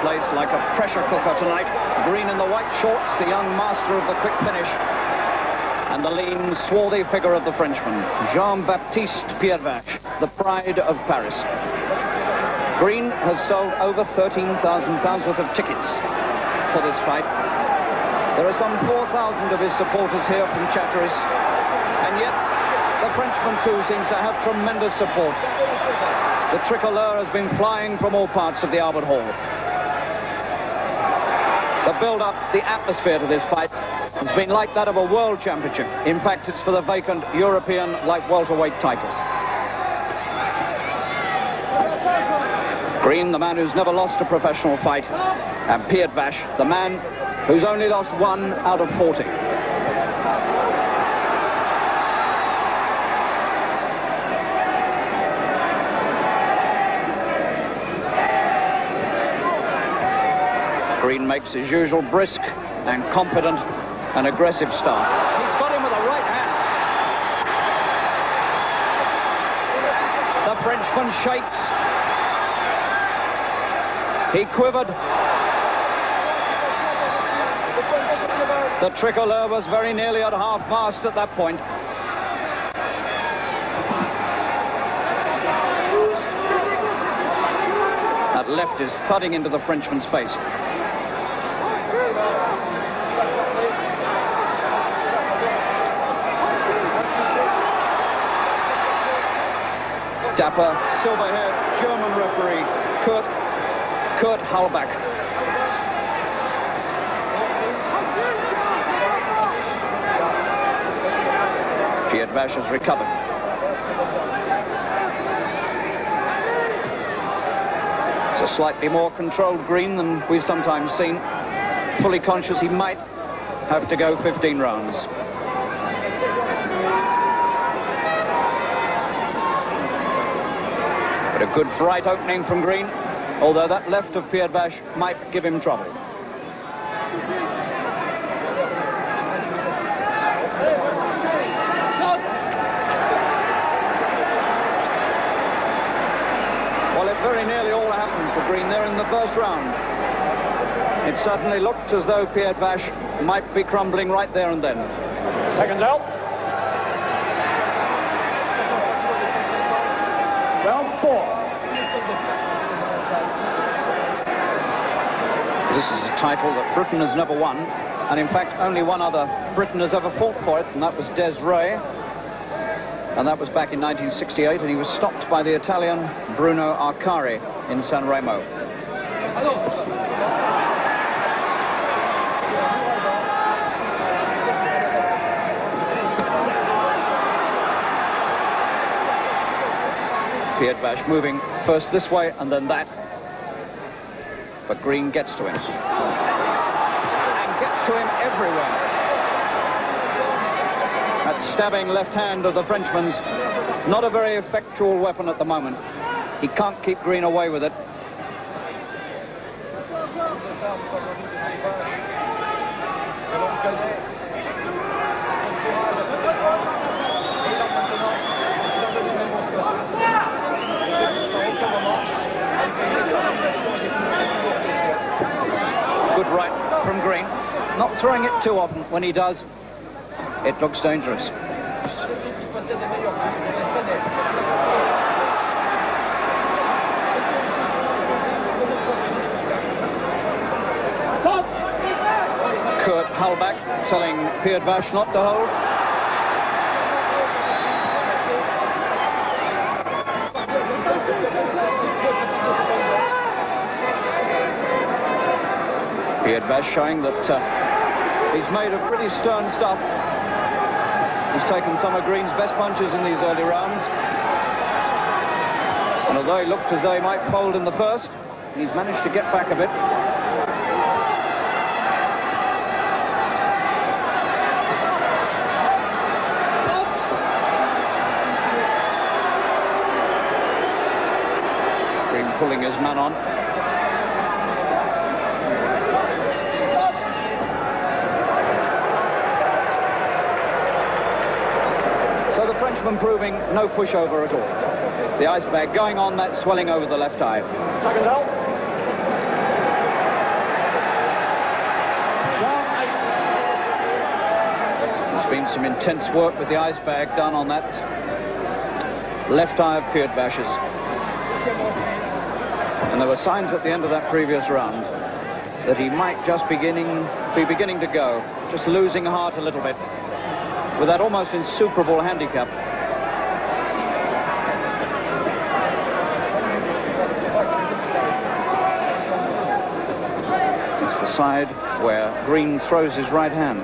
place like a pressure cooker tonight. Green in the white shorts, the young master of the quick finish. And the lean, swarthy figure of the Frenchman, Jean-Baptiste Piedvache, the pride of Paris. Green has sold over £13,000 worth of tickets for this fight. There are some 4,000 of his supporters here from Chatteris, and yet the Frenchman too seems to have tremendous support. The tricolour has been flying from all parts of the Albert Hall. The build-up, the atmosphere to this fight has been like that of a world championship. In fact, it's for the vacant European light welterweight title. Green, the man who's never lost a professional fight, and Piedvache, the man who's only lost 1 out of 40. Green makes his usual brisk and confident and aggressive start. He's got him with a right hand. The Frenchman shakes. He quivered. The tricolour was very nearly at half-mast at that point. That left is thudding into the Frenchman's face. Dapper, silver-haired German referee, Kurt Hallback. Piedvache has recovered. It's a slightly more controlled Green than we've sometimes seen. Fully conscious he might have to go 15 rounds. But a good bright opening from Green, although that left of Piedvache might give him trouble. Well, it very nearly all happened for Green there in the first round. It certainly looked as though Piedvache might be crumbling right there and then. Second out. Round 4. This is a title that Britain has never won, and in fact only one other Briton has ever fought for it, and that was Des Ray, and that was back in 1968, and he was stopped by the Italian Bruno Arcari in San Remo. Piedvache moving first this way and then that. But Green gets to him. And gets to him everywhere. That stabbing left hand of the Frenchman's not a very effectual weapon at the moment. He can't keep Green away with it. Good right from Green. Not throwing it too often. When he does, it looks dangerous. Kurt Hallback telling Piedvache not to hold. Piedvache showing that he's made of pretty stern stuff. He's taken some of Green's best punches in these early rounds. And although he looked as though he might fold in the first, he's managed to get back a bit. Green pulling his man on. Frenchman proving no pushover at all. The ice bag going on, that swelling over the left eye. Second out. There's been some intense work with the ice bag done on that left eye of Piedvache's. And there were signs at the end of that previous round that he might just be beginning to go, just losing heart a little bit with that almost insuperable handicap. It's the side where Green throws his right hand.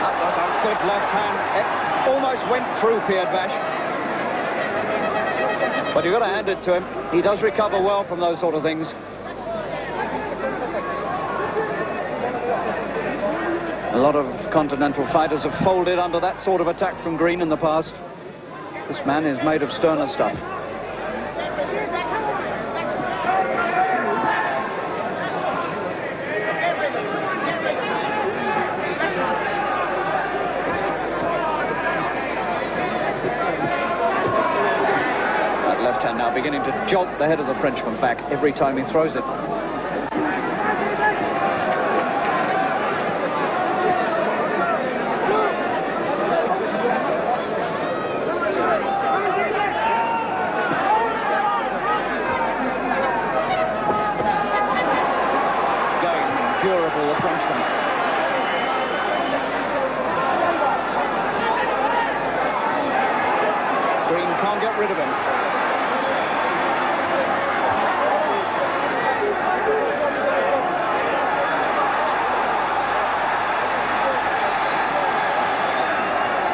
That was a good left hand. It almost went through Piedvache. But you've got to hand it to him. He does recover well from those sort of things. A lot of continental fighters have folded under that sort of attack from Green in the past. This man is made of sterner stuff. That left hand now beginning to jolt the head of the Frenchman back every time he throws it. Durable, the Frenchman. Green can't get rid of him.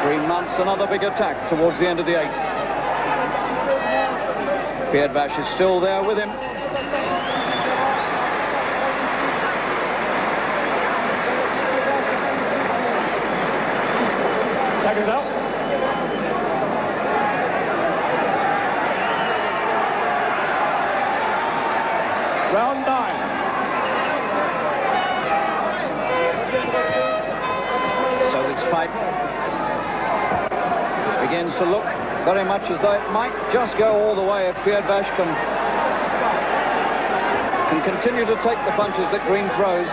Green mounts another big attack towards the end of the eighth. Piedvache is still there with him. Seconds out. Round 9. So this fight begins to look very much as though it might just go all the way if Piedvache can continue to take the punches that Green throws.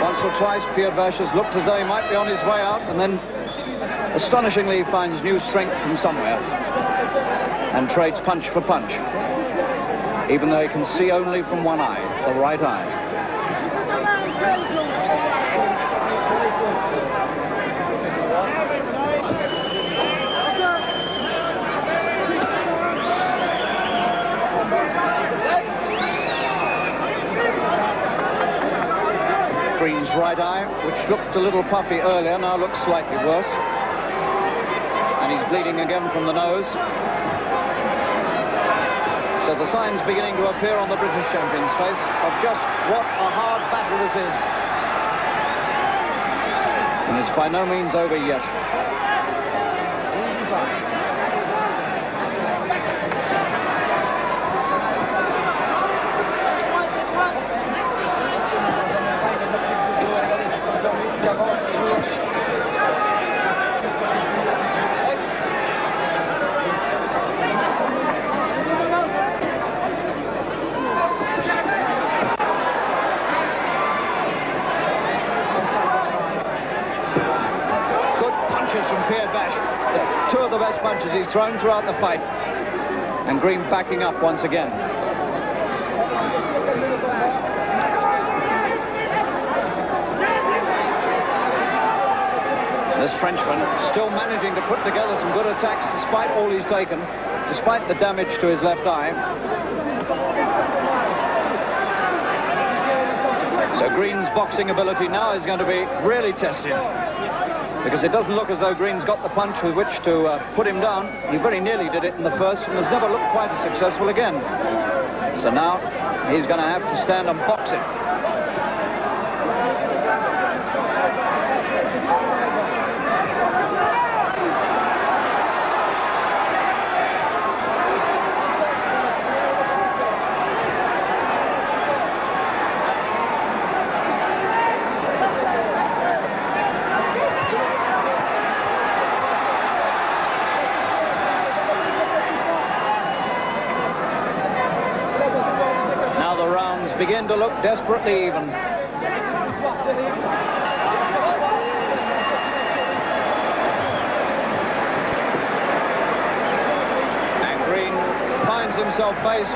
Once or twice Piedvache has looked as though he might be on his way out, and then astonishingly finds new strength from somewhere and trades punch for punch, even though he can see only from one eye, the right eye. Green's right eye, which looked a little puffy earlier, now looks slightly worse. And he's bleeding again from the nose. So the signs beginning to appear on the British champion's face of just what a hard battle this is. And it's by no means over yet. From Piedvache, two of the best punches he's thrown throughout the fight, and Green backing up once again. This Frenchman still managing to put together some good attacks despite all he's taken, despite the damage to his left eye. So Green's boxing ability now is going to be really tested, because it doesn't look as though Green's got the punch with which to put him down. He very nearly did it in the first and has never looked quite as successful again. So now he's going to have to stand and box it. to look desperately even. And Green finds himself faced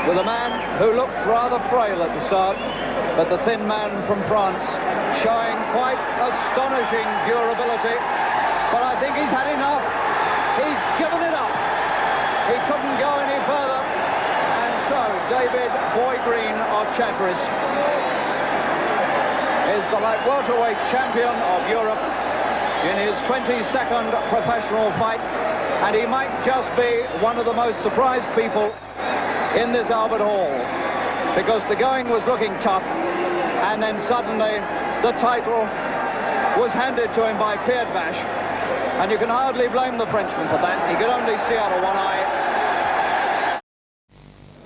with a man who looked rather frail at the start, but the thin man from France showing quite astonishing durability. But I think he's had enough. He's given it up. He couldn't go any further. And so David Boy Green of Chatteris is the light welterweight champion of Europe in his 22nd professional fight. And he might just be one of the most surprised people in this Albert Hall, because the going was looking tough, and then suddenly the title was handed to him by Piedvache, and you can hardly blame the Frenchman for that. He could only see out of one eye,